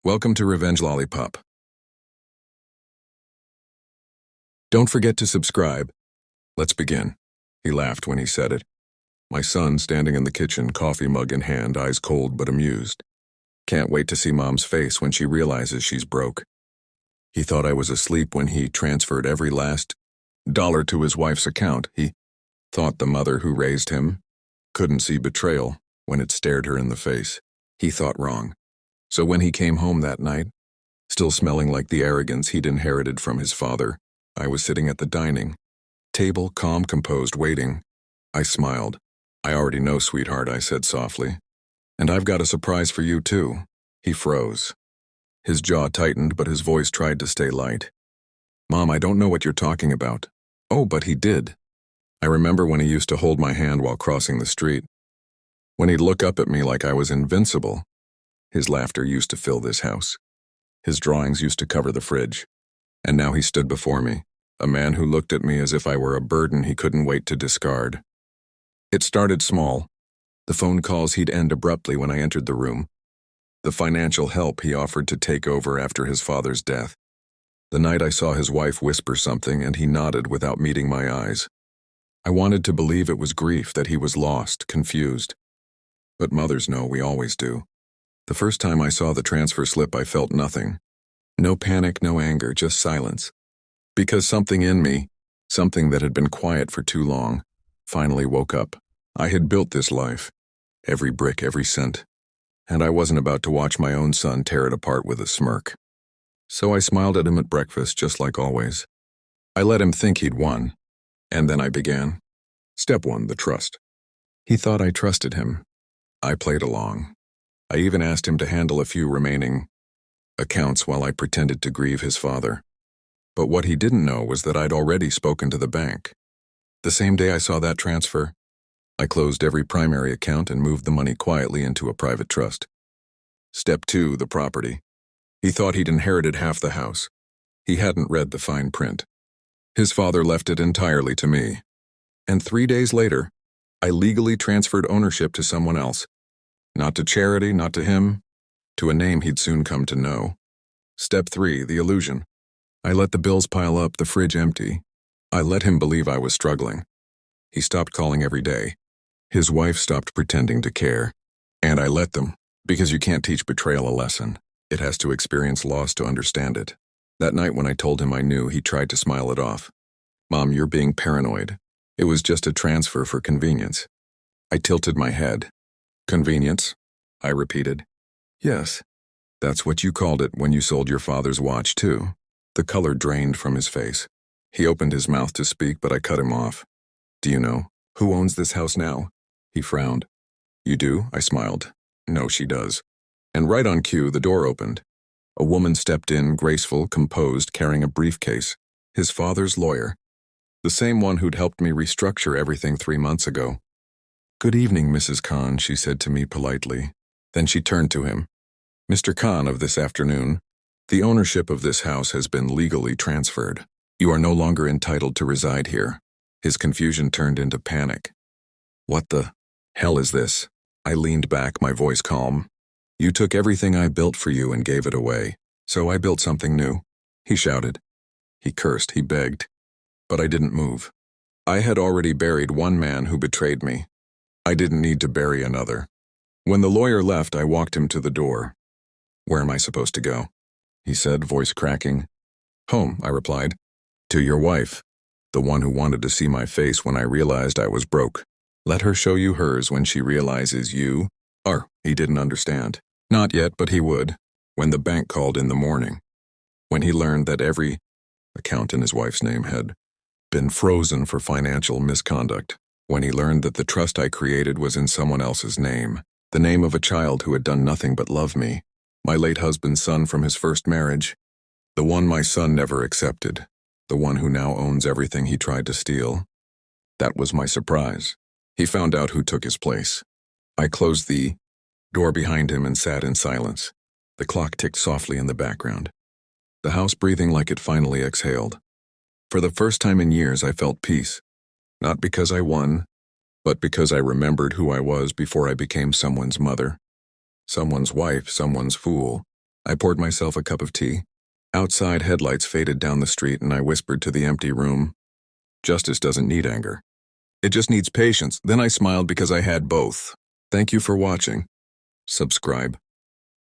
Welcome to Revenge Lollipop. Don't forget to subscribe. Let's begin. He laughed when he said it. My son, standing in the kitchen, coffee mug in hand, eyes cold but amused. Can't wait to see Mom's face when she realizes she's broke. He thought I was asleep when he transferred every last dollar to his wife's account. He thought the mother who raised him couldn't see betrayal when it stared her in the face. He thought wrong. So when he came home that night, still smelling like the arrogance he'd inherited from his father, I was sitting at the dining table, calm, composed, waiting. I smiled. "I already know, sweetheart," I said softly. "And I've got a surprise for you, too." He froze. His jaw tightened, but his voice tried to stay light. "Mom, I don't know what you're talking about." "Oh, but he did." I remember when he used to hold my hand while crossing the street. When he'd look up at me like I was invincible. His laughter used to fill this house. His drawings used to cover the fridge. And now he stood before me, a man who looked at me as if I were a burden he couldn't wait to discard. It started small. The phone calls he'd end abruptly when I entered the room. The financial help he offered to take over after his father's death. The night I saw his wife whisper something and he nodded without meeting my eyes. I wanted to believe it was grief, that he was lost, confused. But mothers know we always do. The first time I saw the transfer slip, I felt nothing. No panic, no anger, just silence. Because something in me, something that had been quiet for too long, finally woke up. I had built this life. Every brick, every cent. And I wasn't about to watch my own son tear it apart with a smirk. So I smiled at him at breakfast, just like always. I let him think he'd won. And then I began. Step 1, the trust. He thought I trusted him. I played along. I even asked him to handle a few remaining accounts while I pretended to grieve his father. But what he didn't know was that I'd already spoken to the bank. The same day I saw that transfer, I closed every primary account and moved the money quietly into a private trust. Step 2, the property. He thought he'd inherited half the house. He hadn't read the fine print. His father left it entirely to me. And 3 days later, I legally transferred ownership to someone else. Not to charity, not to him, to a name he'd soon come to know. Step 3, the illusion. I let the bills pile up, the fridge empty. I let him believe I was struggling. He stopped calling every day. His wife stopped pretending to care. And I let them, because you can't teach betrayal a lesson. It has to experience loss to understand it. That night when I told him I knew, he tried to smile it off. "Mom, you're being paranoid. It was just a transfer for convenience." I tilted my head. "Convenience?" I repeated. "Yes, that's what you called it when you sold your father's watch, too." The color drained from his face. He opened his mouth to speak, but I cut him off. "Do you know who owns this house now?" He frowned. "You do?" I smiled. "No, she does." And right on cue, the door opened. A woman stepped in, graceful, composed, carrying a briefcase. His father's lawyer. The same one who'd helped me restructure everything 3 months ago. "Good evening, Mrs. Khan," she said to me politely. Then she turned to him. "Mr. Khan, of this afternoon, the ownership of this house has been legally transferred. You are no longer entitled to reside here." His confusion turned into panic. "What the hell is this?" I leaned back, my voice calm. "You took everything I built for you and gave it away, so I built something new," he shouted. He cursed, he begged. But I didn't move. I had already buried one man who betrayed me. I didn't need to bury another. When the lawyer left, I walked him to the door. "Where am I supposed to go?" he said, voice cracking. "Home," I replied. "To your wife, the one who wanted to see my face when I realized I was broke. Let her show you hers when she realizes you are." He didn't understand. Not yet, but he would, when the bank called in the morning. When he learned that every account in his wife's name had been frozen for financial misconduct. When he learned that the trust I created was in someone else's name, the name of a child who had done nothing but love me, my late husband's son from his first marriage, the one my son never accepted, the one who now owns everything he tried to steal. That was my surprise. He found out who took his place. I closed the door behind him and sat in silence. The clock ticked softly in the background. The house breathing like it finally exhaled. For the first time in years, I felt peace. Not because I won, but because I remembered who I was before I became someone's mother, someone's wife, someone's fool. I poured myself a cup of tea. Outside, headlights faded down the street, and I whispered to the empty room, "Justice doesn't need anger. It just needs patience." Then I smiled because I had both. Thank you for watching. Subscribe.